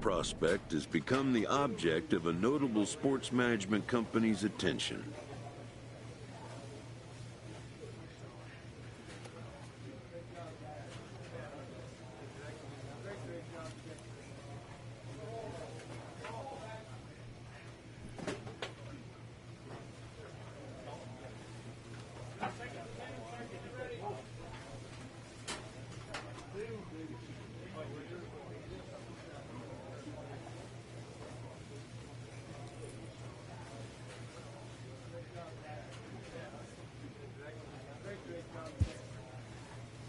prospect has become the object of a notable sports management company's attention.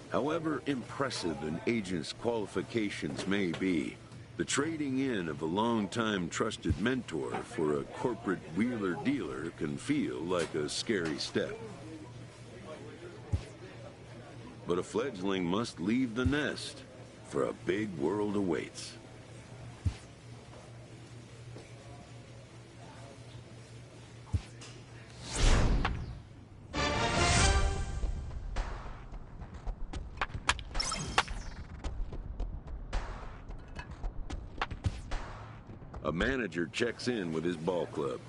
However impressive an agent's qualifications may be, the trading in of a long-time trusted mentor for a corporate wheeler-dealer can feel like a scary step. But a fledgling must leave the nest, for a big world awaits. A manager checks in with his ball club.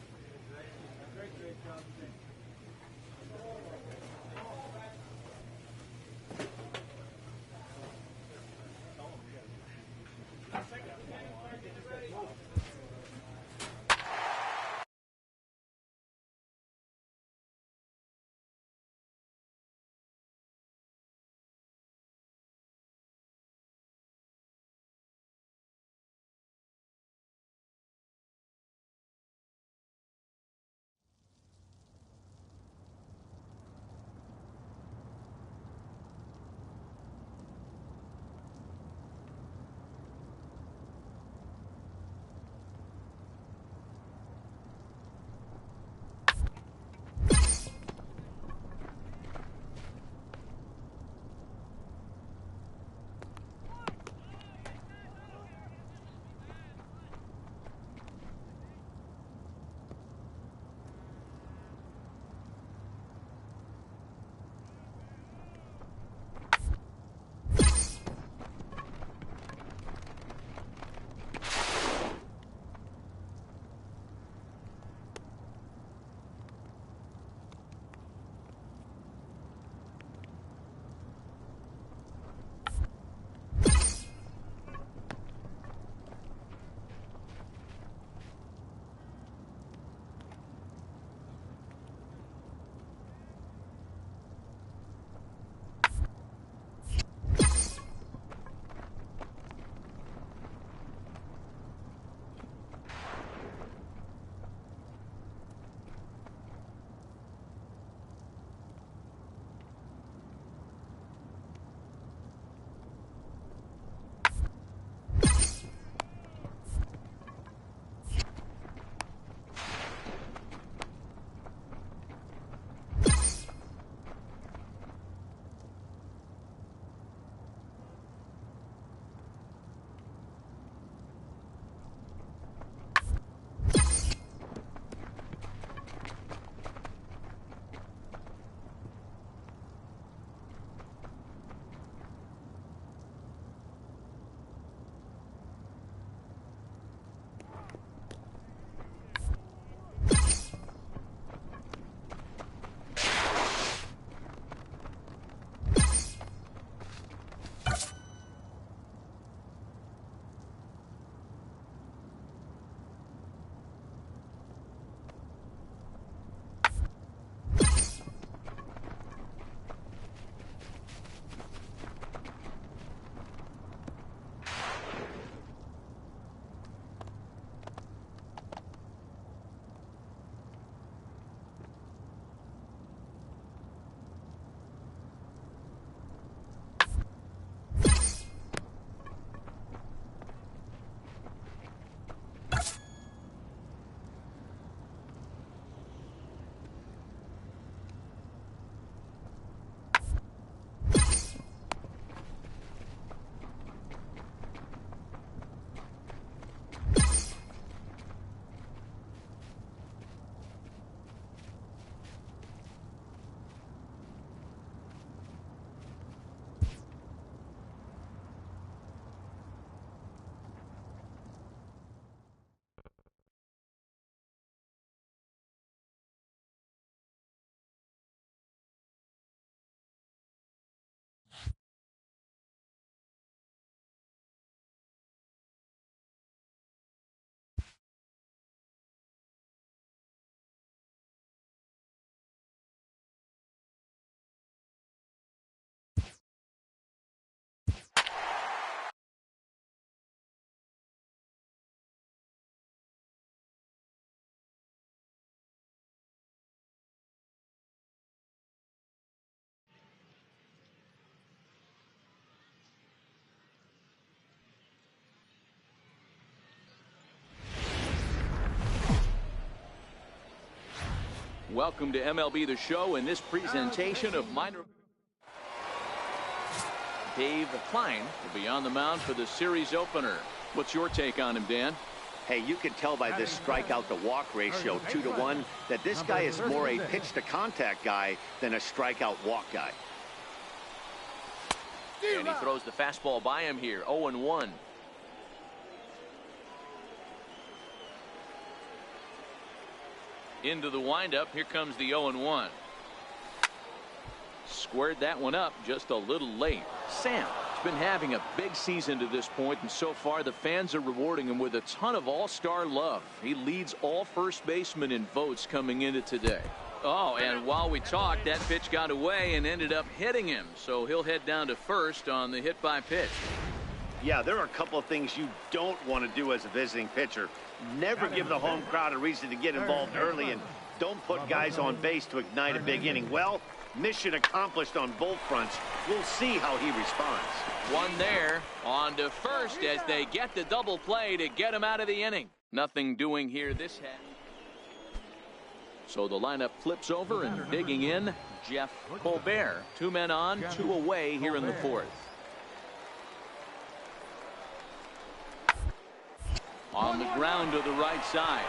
Welcome to MLB The Show in this presentation of minor. Dave Klein will be on the mound for the series opener. What's your take on him, Dan? Hey, you can tell by this strikeout to walk ratio 2-to-1 that this guy is more a pitch to contact guy than a strikeout walk guy. And he throws the fastball by him here. 0-1. Into the windup. Here comes the 0-1. Squared that one up just a little late. Sam has been having a big season to this point, and so far the fans are rewarding him with a ton of all-star love. He leads all first basemen in votes coming into today. Oh, and while we talked, that pitch got away and ended up hitting him, so he'll head down to first on the hit by pitch. Yeah, there are a couple of things you don't want to do as a visiting pitcher. Never give the home crowd a reason to get involved early, and don't put guys on base to ignite a big inning. Well, mission accomplished on both fronts. We'll see how he responds. One there, on to first as they get the double play to get him out of the inning. Nothing doing here this half. So the lineup flips over, and digging in, Jeff Colbert. 2 men on, 2 away here in the fourth. On the ground to the right side.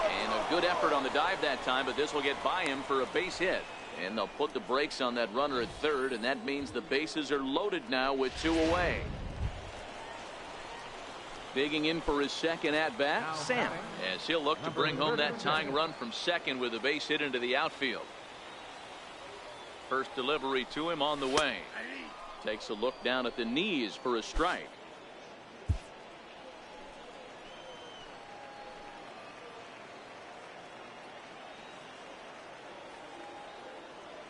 And a good effort on the dive that time, but this will get by him for a base hit. And they'll put the brakes on that runner at third, and that means the bases are loaded now with 2 away. Digging in for his second at-bat, Sam, as he'll look to bring home that tying run from second with a base hit into the outfield. First delivery to him on the way. Takes a look down at the knees for a strike.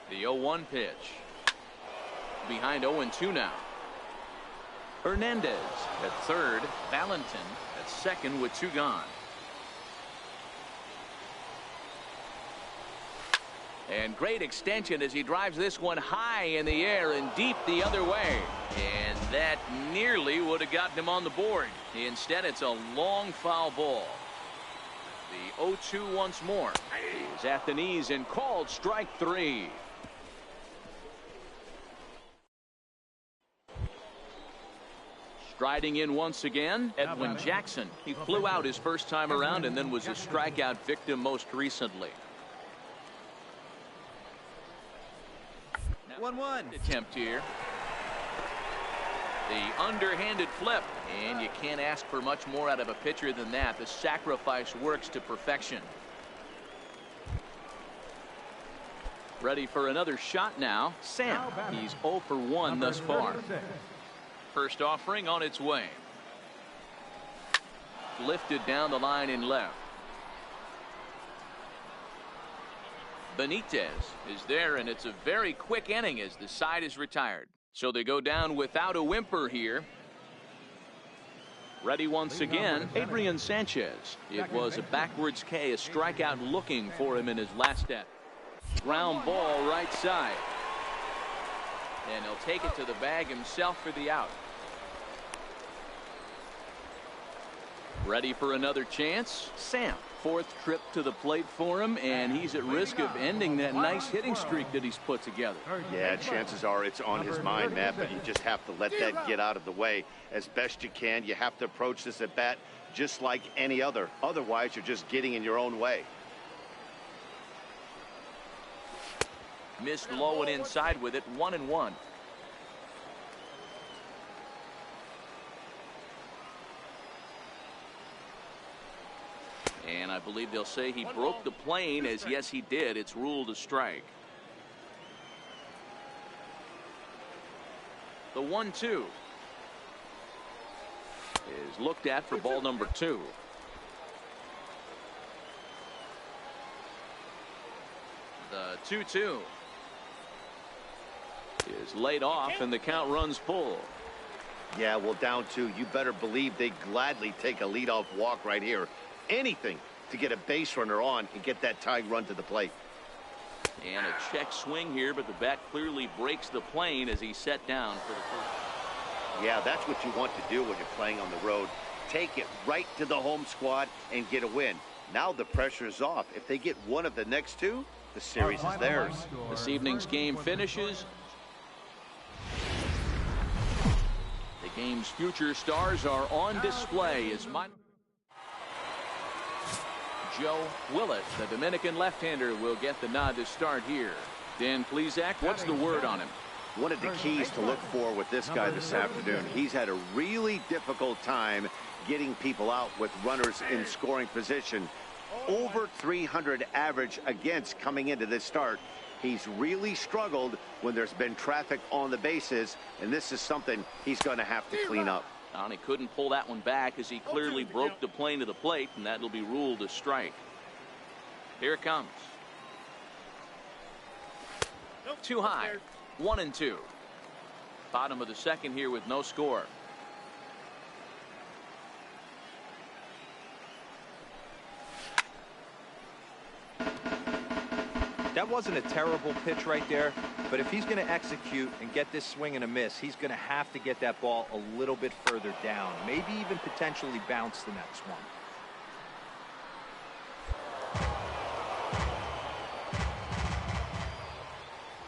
The 0-1 pitch. Behind 0-2 now. Hernandez at third. Valentin at second with 2 gone. And great extension as he drives this one high in the air and deep the other way. And that nearly would have gotten him on the board. Instead, it's a long foul ball. The 0-2 once more. He's at the knees and called strike 3. Striding in once again, Edwin Jackson. He flew out his first time around and then was a strikeout victim most recently. 1-1 attempt here. The underhanded flip, and you can't ask for much more out of a pitcher than that. The sacrifice works to perfection. Ready for another shot now. Sam, he's 0 for 1 thus far. First offering on its way. Lifted down the line in left. Benitez is there, and it's a very quick inning as the side is retired. So they go down without a whimper here. Ready once again, Adrian Sanchez. It was a backwards K, a strikeout looking for him in his last at. Ground ball right side. And he'll take it to the bag himself for the out. Ready for another chance. Sam, 4th trip to the plate for him, and he's at risk of ending that nice hitting streak that he's put together. Yeah, chances are it's on his mind, Matt, but you just have to let that get out of the way as best you can. You have to approach this at bat just like any other. Otherwise, you're just getting in your own way. Missed low and inside with it. 1-1. And I believe they'll say he broke the plane, as yes he did. It's ruled a strike. The 1-2 is looked at for ball number 2. The 2-2 is laid off, and the count runs full. Yeah, well, down 2, you better believe they gladly take a leadoff walk right here. Anything to get a base runner on and get that tying run to the plate. And a check swing here, but the bat clearly breaks the plane as he's set down for the first. Yeah, that's what you want to do when you're playing on the road. Take it right to the home squad and get a win. Now the pressure is off. If they get one of the next two, the series is theirs. This evening's game finishes. The game's future stars are on display as Joe Willett, the Dominican left-hander, will get the nod to start here. Dan Plesac, what's the word on him? One of the keys to look for with this guy this afternoon, he's had a really difficult time getting people out with runners in scoring position. Over 300 average against coming into this start. He's really struggled when there's been traffic on the bases, and this is something he's going to have to clean up. And he couldn't pull that one back as he clearly broke the plane to the plate, and that'll be ruled a strike. Here it comes. Too high. 1-2. Bottom of the second here with no score. That wasn't a terrible pitch right there, but if he's going to execute and get this swing and a miss, he's going to have to get that ball a little bit further down, maybe even potentially bounce the next one.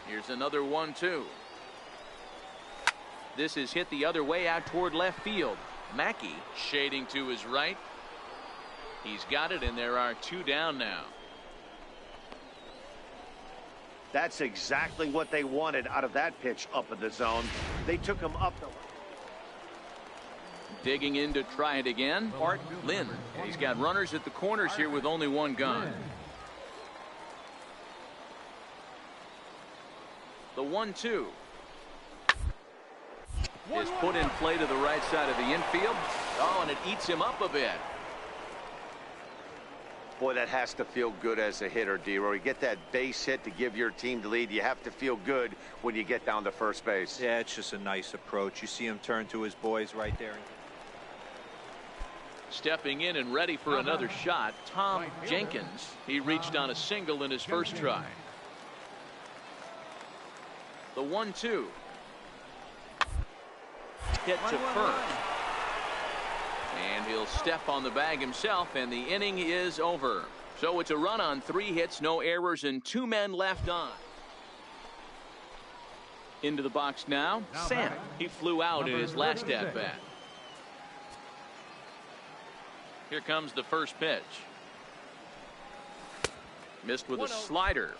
Here's another 1-2. This is hit the other way out toward left field. Mackey shading to his right. He's got it, and there are two down now. That's exactly what they wanted out of that pitch up in the zone. They took him up the... Digging in to try it again, Art Lynn. He's got runners at the corners here with only one gone. The 1-2 is put in play to the right side of the infield. Oh, and it eats him up a bit. Boy, that has to feel good as a hitter, D-Roy. You get that base hit to give your team the lead. You have to feel good when you get down to first base. Yeah, it's just a nice approach. You see him turn to his boys right there. Stepping in and ready for another shot, Tom Jenkins. He reached on a single in his first try. The 1-2. Hit to first. And he'll step on the bag himself, and the inning is over. So it's a run on 3 hits, no errors, and 2 men left on. Into the box now, Sam. He flew out in his last at-bat. Here comes the first pitch. Missed with a slider.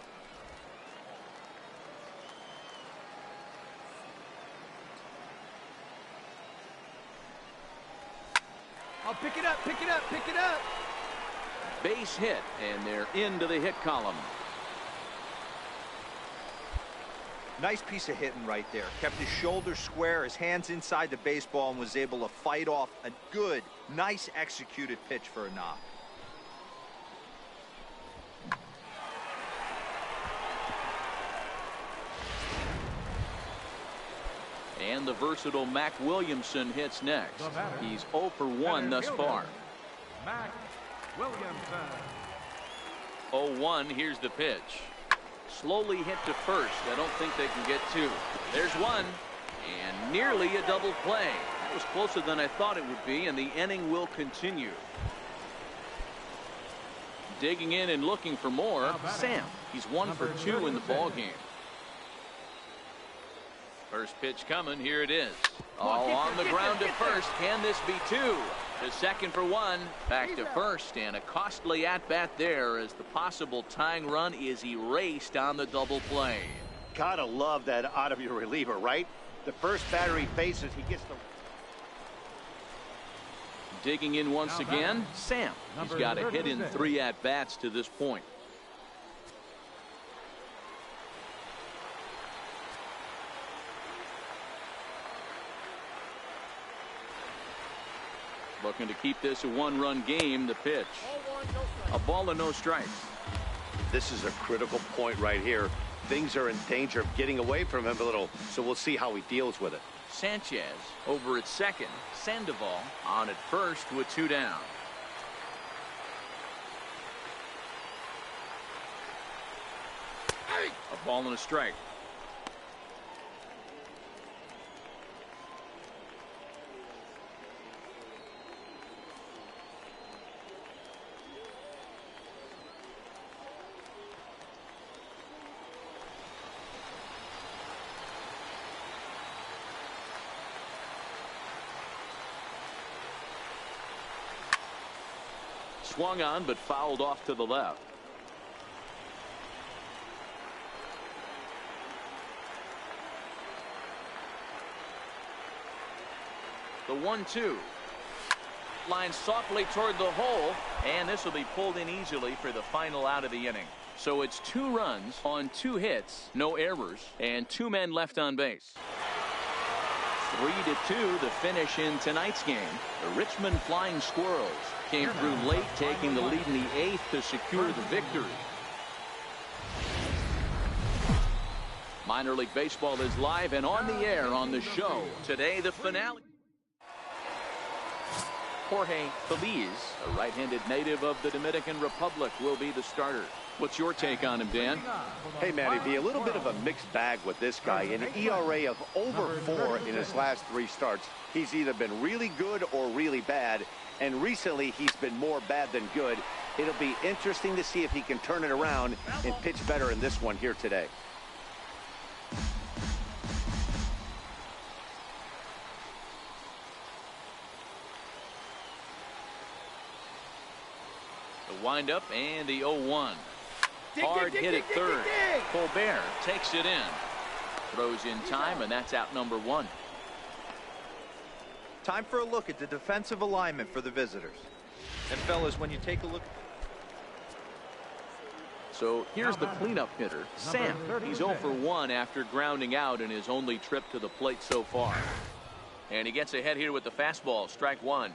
I'll pick it up, pick it up, pick it up. Base hit, and they're into the hit column. Nice piece of hitting right there. Kept his shoulders square, his hands inside the baseball, and was able to fight off a good, nice executed pitch for a knock. And the versatile Mac Williamson hits next. He's 0 for 1 thus far. Mac Williamson. 0-1, here's the pitch. Slowly hit to first. I don't think they can get 2. There's 1, and nearly a double play. That was closer than I thought it would be, and the inning will continue. Digging in and looking for more, Sam. He's 1 for 2 in the ball game. First pitch coming. Here it is. All on the ground to first. Can this be 2? To second for 1. Back to first, and a costly at-bat there as the possible tying run is erased on the double play. Gotta love that out of your reliever, right? The first batter he faces, he gets the... Digging in once again, Sam. He's got a hit in 3 at-bats to this point. Looking to keep this a 1-run game. The pitch. A ball and no strikes. This is a critical point right here. Things are in danger of getting away from him a little, so we'll see how he deals with it. Sanchez over at second. Sandoval on at first with 2 down. A ball and a strike. swung on but fouled off to the left. The 1-2. Line softly toward the hole, and this will be pulled in easily for the final out of the inning. So it's 2 runs on 2 hits, no errors, and 2 men left on base. 3-2 the finish in tonight's game. The Richmond Flying Squirrels came through late, taking the lead in the 8th to secure the victory. Minor League Baseball is live and on the air on the show. Today, the finale. Jorge Feliz, a right-handed native of the Dominican Republic, will be the starter. What's your take on him, Dan? Hey, Matty B, a little bit of a mixed bag with this guy. An ERA of over 4 in his last 3 starts. He's either been really good or really bad, and recently he's been more bad than good. It'll be interesting to see if he can turn it around and pitch better in this one here today. The windup and the 0-1. Hard hit at third. Colbert takes it in. Throws in time, and that's out number 1. Time for a look at the defensive alignment for the visitors. And fellas, when you take a look. So here's the cleanup hitter, Sam. He's 0 for 1 after grounding out in his only trip to the plate so far. And he gets ahead here with the fastball, strike 1.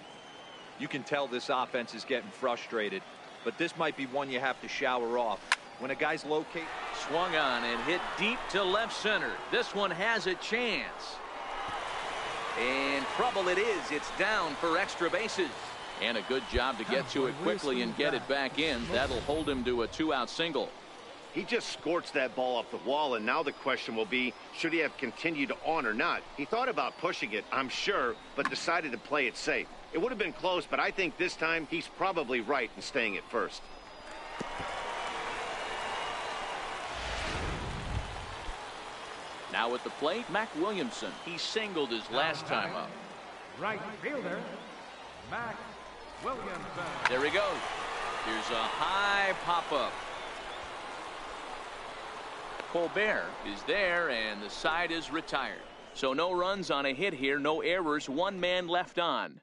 You can tell this offense is getting frustrated, but this might be one you have to shower off. When a guy's located. Swung on and hit deep to left center. This one has a chance. And trouble it is. It's down for extra bases. And a good job to get to it quickly and get it back in. That'll hold him to a 2-out single. He just scorched that ball off the wall, and now the question will be, should he have continued on or not? He thought about pushing it, I'm sure, but decided to play it safe. It would have been close, but I think this time he's probably right in staying at first. Now at the plate, Mac Williamson. He singled his last time up. Right fielder, Mac Williamson. There he goes. Here's a high pop-up. Colbert is there, and the side is retired. So no runs on a hit here, no errors, 1 man left on.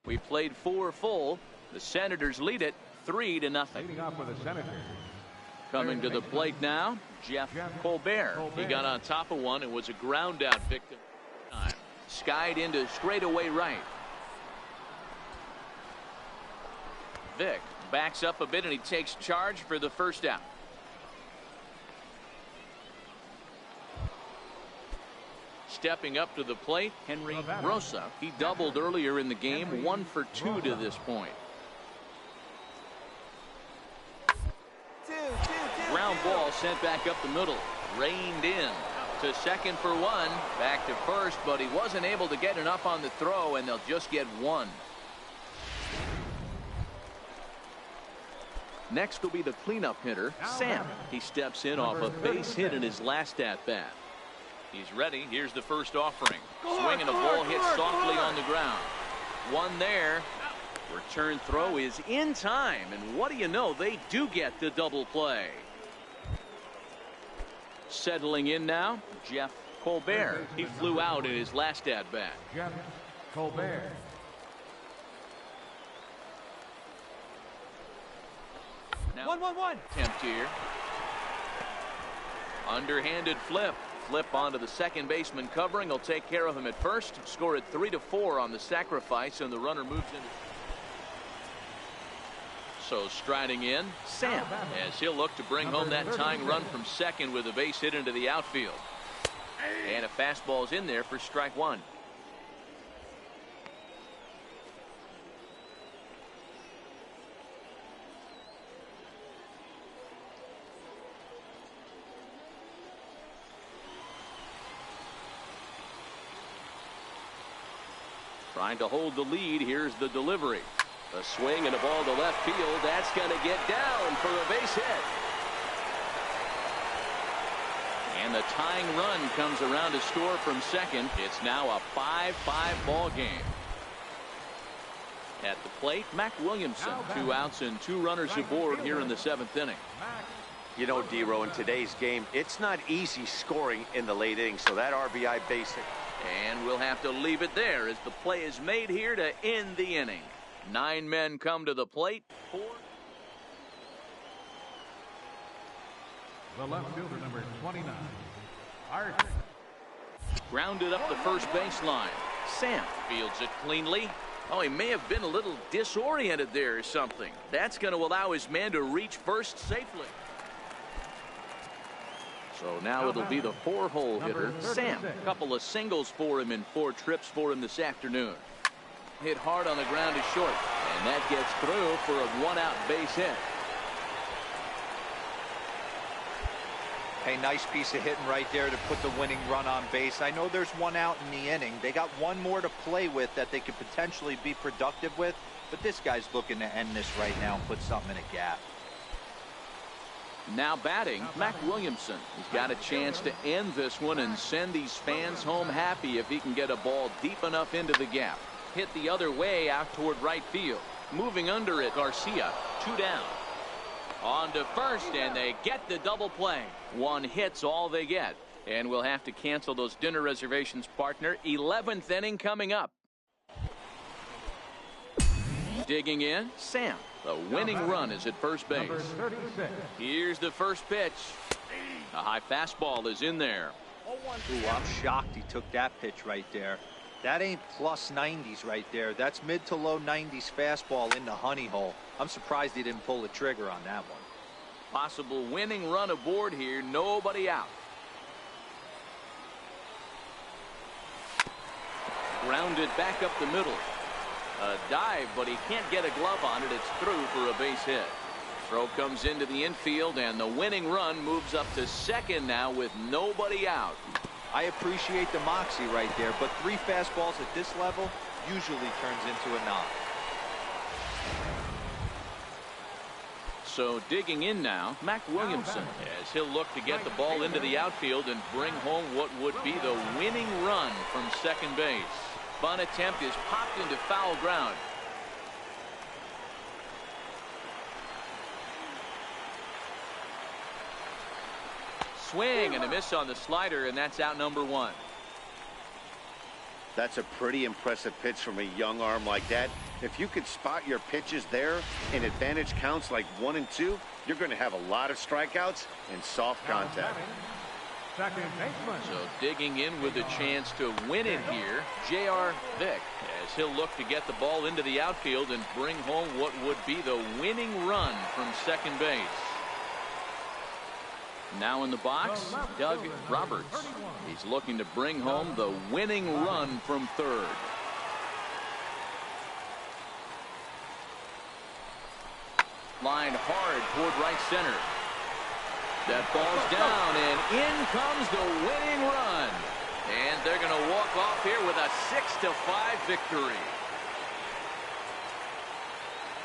We played 4 full. The Senators lead it 3-0. Leading off with the Senators. Coming to the plate now, Jeff Colbert. He got on top of one and was a ground out victim. Skied into straightaway right. Vick backs up a bit and he takes charge for the first out. Stepping up to the plate, Henry Rosa. He doubled earlier in the game, 1 for 2 to this point. Ground ball sent back up the middle. Reined in to second for 1. Back to first, but he wasn't able to get enough on the throw, and they'll just get 1. Next will be the cleanup hitter, Sam. He steps in off a base hit in his last at-bat. He's ready. Here's the first offering. Swinging a ball hit softly on the ground. 1 there. Return throw is in time, and what do you know, they do get the double play. Settling in now, Jeff Colbert. He flew out in his last at-bat. Jeff Colbert. Now, 1-1-1. Attempt here. Underhanded flip. Flip onto the second baseman covering. He'll take care of him at first. Score it 3-4 on the sacrifice, and the runner moves in. So striding in, Sam, as he'll look to bring home that tying run from second with a base hit into the outfield. And a fastball's in there for strike 1. Trying to hold the lead. Here's the delivery. A swing and a ball to left field. That's going to get down for a base hit. And the tying run comes around to score from second. It's now a 5-5 ball game. At the plate, Mac Williamson. 2 outs and 2 runners aboard here in the 7th inning. You know, D-Row, in today's game, it's not easy scoring in the late innings, so that RBI basic. And we'll have to leave it there as the play is made here to end the inning. 9 men come to the plate. 4. The left fielder, number 29, Art. Grounded up the first baseline. Sam fields it cleanly. Oh, he may have been a little disoriented there or something. That's going to allow his man to reach first safely. So now it'll be the 4-hole hitter, Sam. A couple of singles for him in 4 trips for him this afternoon. Hit hard on the ground to short, and that gets through for a 1-out base hit. Hey, nice piece of hitting right there to put the winning run on base. I know there's 1 out in the inning. They got 1 more to play with that they could potentially be productive with, but this guy's looking to end this right now and put something in a gap. Now batting, Mac Williamson. He's got a chance to end this one and send these fans home happy if he can get a ball deep enough into the gap. Hit the other way out toward right field. Moving under it, Garcia. 2 down. On to first, and they get the double play. 1 hit's all they get. And we'll have to cancel those dinner reservations, partner. 11th inning coming up. Digging in, Sam. The winning run is at first base. Here's the first pitch. A high fastball is in there. Ooh, I'm shocked he took that pitch right there. That ain't plus 90s right there. That's mid to low 90s fastball in the honey hole. I'm surprised he didn't pull the trigger on that one. Possible winning run aboard here. Nobody out. Grounded back up the middle. A dive, but he can't get a glove on it. It's through for a base hit. Throw comes into the infield, and the winning run moves up to second now with nobody out. I appreciate the moxie right there, but 3 fastballs at this level usually turns into a knock. So digging in now, Mac Williamson, as he'll look to get the ball into the outfield and bring home what would be the winning run from second base. Bunt attempt is popped into foul ground. Swing and a miss on the slider, and that's out number 1. That's a pretty impressive pitch from a young arm like that. If you could spot your pitches there in advantage counts like 1 and 2, you're going to have a lot of strikeouts and soft contact. Second baseman. So digging in with a chance to win it here, J.R. Vick, as he'll look to get the ball into the outfield and bring home what would be the winning run from second base. Now in the box, Doug Roberts. He's looking to bring home the winning run from third. Lined hard toward right center. That ball's down, and in comes the winning run. And they're going to walk off here with a 6-5 victory.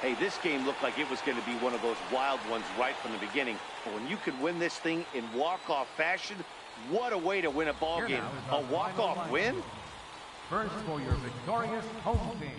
Hey, this game looked like it was going to be one of those wild ones right from the beginning. But when you could win this thing in walk-off fashion, what a way to win a ball game. A walk-off win? First for your victorious home team.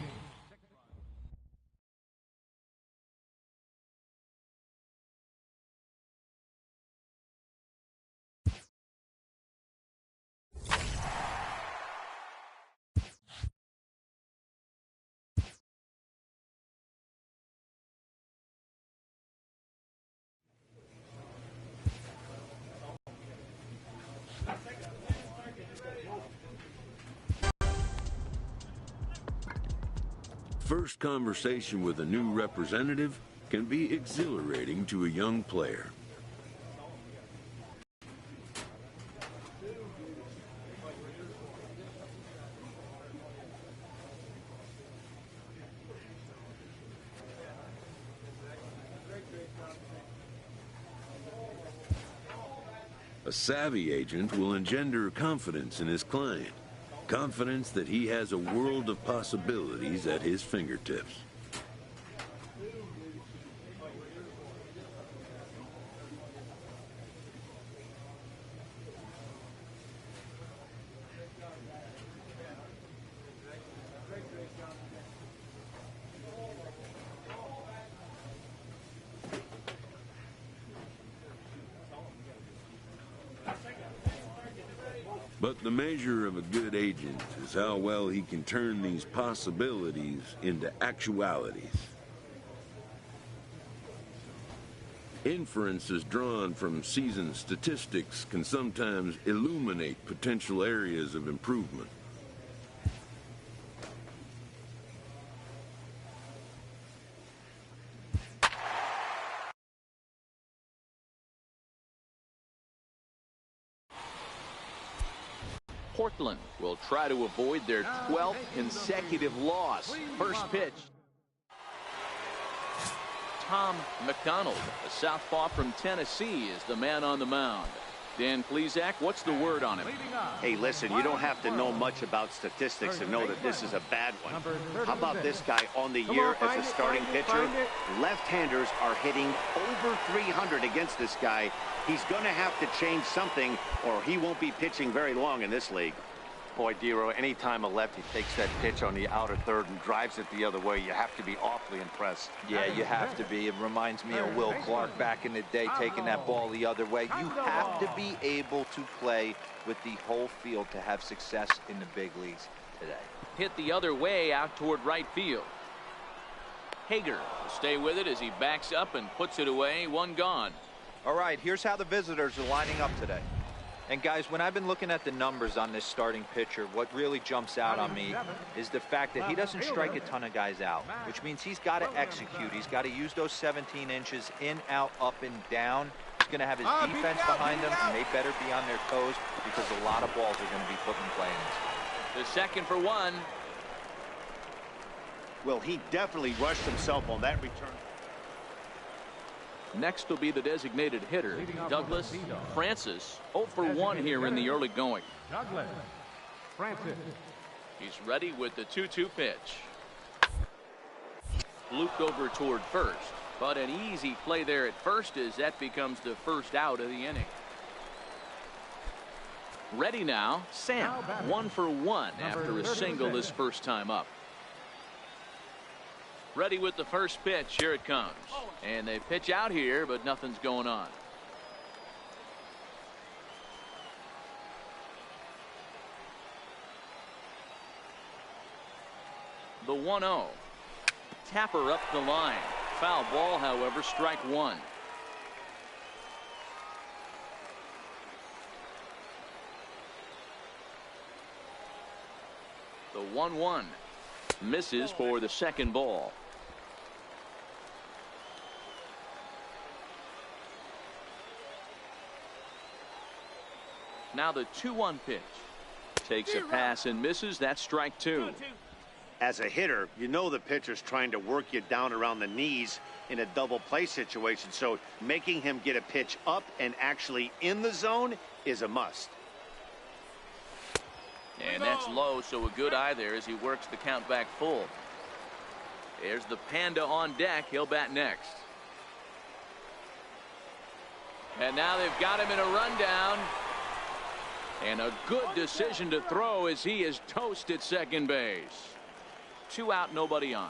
First conversation with a new representative can be exhilarating to a young player. A savvy agent will engender confidence in his client. Confidence that he has a world of possibilities at his fingertips. But the measure of a good agent is how well he can turn these possibilities into actualities. Inferences drawn from season statistics can sometimes illuminate potential areas of improvement. Portland will try to avoid their 12th consecutive loss. First pitch. Tom McDonald, a southpaw from Tennessee, is the man on the mound. Dan Plesac, what's the word on him? Hey, listen, you don't have to know much about statistics to know that this is a bad one. How about this guy on the year as a starting pitcher? Left-handers are hitting over 300 against this guy. He's going to have to change something or he won't be pitching very long in this league. Boy, Dero, anytime a lefty takes that pitch on the outer third and drives it the other way, you have to be awfully impressed. Yeah, you have to be. It reminds me of Will Clark back in the day taking that ball the other way. You have to be able to play with the whole field to have success in the big leagues today. Hit the other way out toward right field. Hager will stay with it as he backs up and puts it away. One gone. All right, here's how the visitors are lining up today. And guys, when I've been looking at the numbers on this starting pitcher, what really jumps out on me is the fact that he doesn't strike a ton of guys out, which means he's got to execute. He's got to use those 17 inches in, out, up, and down. He's going to have his defense behind him, and they better be on their toes because a lot of balls are going to be put in play in this. The second for one. Well, he definitely rushed himself on that return. Next will be the designated hitter, Douglas Francis. 0 for 1 here in the early going. Douglas Francis. He's ready with the 2-2 pitch. Looped over toward first, but an easy play there at first as that becomes the first out of the inning. Ready now, Sam. 1 for 1 after a single his first time up. Ready with the first pitch. Here it comes. And they pitch out here, but nothing's going on. The 1-0. Tapper up the line. Foul ball, however, strike one. The 1-1. Misses for the second ball. Now the 2-1 pitch. Takes a pass and misses. That's strike two. As a hitter, you know the pitcher's trying to work you down around the knees in a double play situation. So making him get a pitch up and actually in the zone is a must. And that's low, so a good eye there as he works the count back full. There's the Panda on deck. He'll bat next. And now they've got him in a rundown. And a good decision to throw as he is toast at second base. 2 out, nobody on.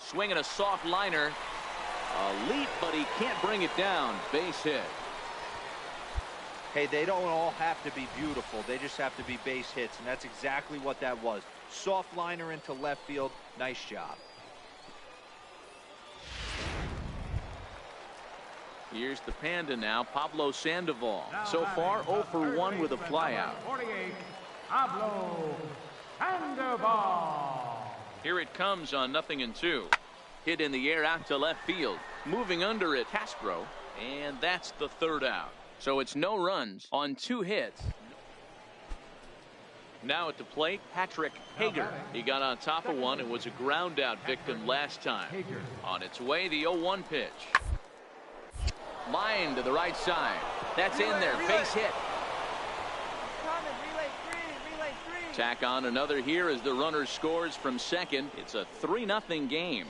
Swinging a soft liner. A leap, but he can't bring it down. Base hit. Hey, they don't all have to be beautiful. They just have to be base hits, and that's exactly what that was. Soft liner into left field. Nice job. Here's the Panda now, Pablo Sandoval. So far, 0 for 1 with a flyout. 48, Pablo Sandoval. Here it comes on 0-2. Hit in the air out to left field. Moving under it, Castro. And that's the third out. So it's no runs on 2 hits. Now at the plate, Patrick Hager. He got on top of one and was a ground out victim last time. On its way, the 0-1 pitch. Line to the right side. That's in there. Base hit. Tack on another here as the runner scores from second. It's a 3-0 game.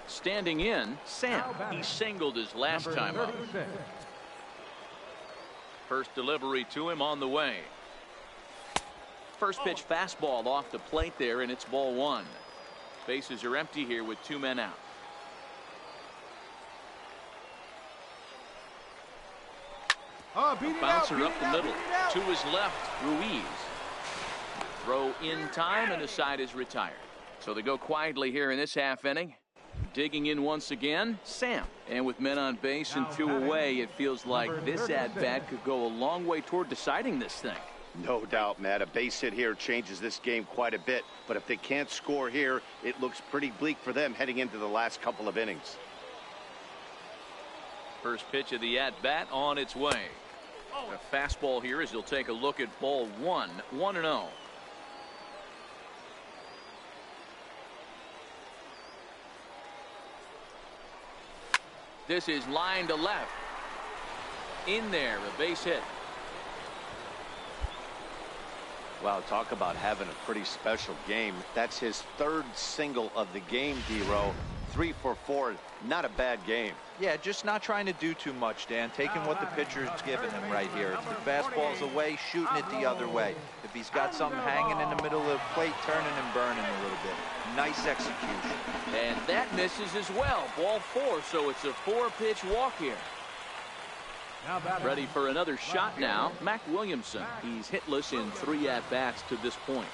Standing in, Sam. He singled his last time up. First delivery to him on the way. First pitch fastball off the plate there, and it's ball one. Bases are empty here with 2 men out. Bouncer up the middle. To his left, Ruiz. Throw in time, and the side is retired. So they go quietly here in this half inning. Digging in once again, Sam. And with men on base and 2 away, it feels like this at-bat could go a long way toward deciding this thing. No doubt, Matt. A base hit here changes this game quite a bit. But if they can't score here, it looks pretty bleak for them heading into the last couple of innings. First pitch of the at-bat on its way. A fastball here as he'll take a look at ball 1, 1-0. This is line to left. In there, a base hit. Wow, talk about having a pretty special game. That's his 3rd single of the game, D-Row. 3 for 4, not a bad game. Yeah, just not trying to do too much, Dan. Taking what the pitcher's giving him right here. If the fastball's away, shooting it the other way. If he's got something hanging in the middle of the plate, turning and burning a little bit. Nice execution. And that misses as well. Ball 4, so it's a 4-pitch walk here. Ready for another shot now, Mac Williamson. He's hitless in 3 at-bats to this point.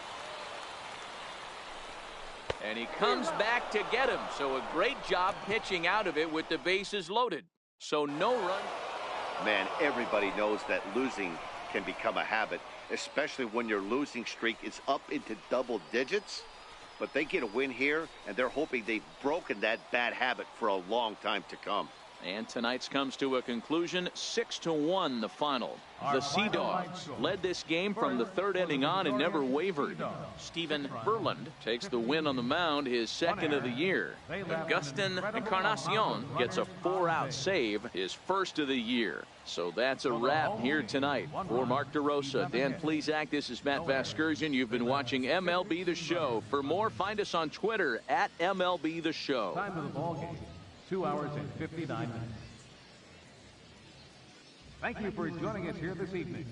And he comes back to get him. So a great job pitching out of it with the bases loaded. So no run. Man, everybody knows that losing can become a habit, especially when your losing streak is up into double digits. But they get a win here, and they're hoping they've broken that bad habit for a long time to come. And tonight's comes to a conclusion, 6-1 the final. The Sea Dogs led this game from the 3rd inning on and never wavered. Steven Verland takes the win on the mound, his 2nd of the year. Agustin Encarnacion gets a 4-out save, his 1st of the year. So that's a wrap here tonight. For Mark DeRosa, Dan Plesac, this is Matt Vasgersian. You've been watching MLB The Show. For more, find us on Twitter at MLB The Show. Time of the ball game, 2 hours and 59 minutes. Thank you for joining us here this evening.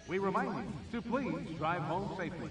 We remind you to please drive home safely.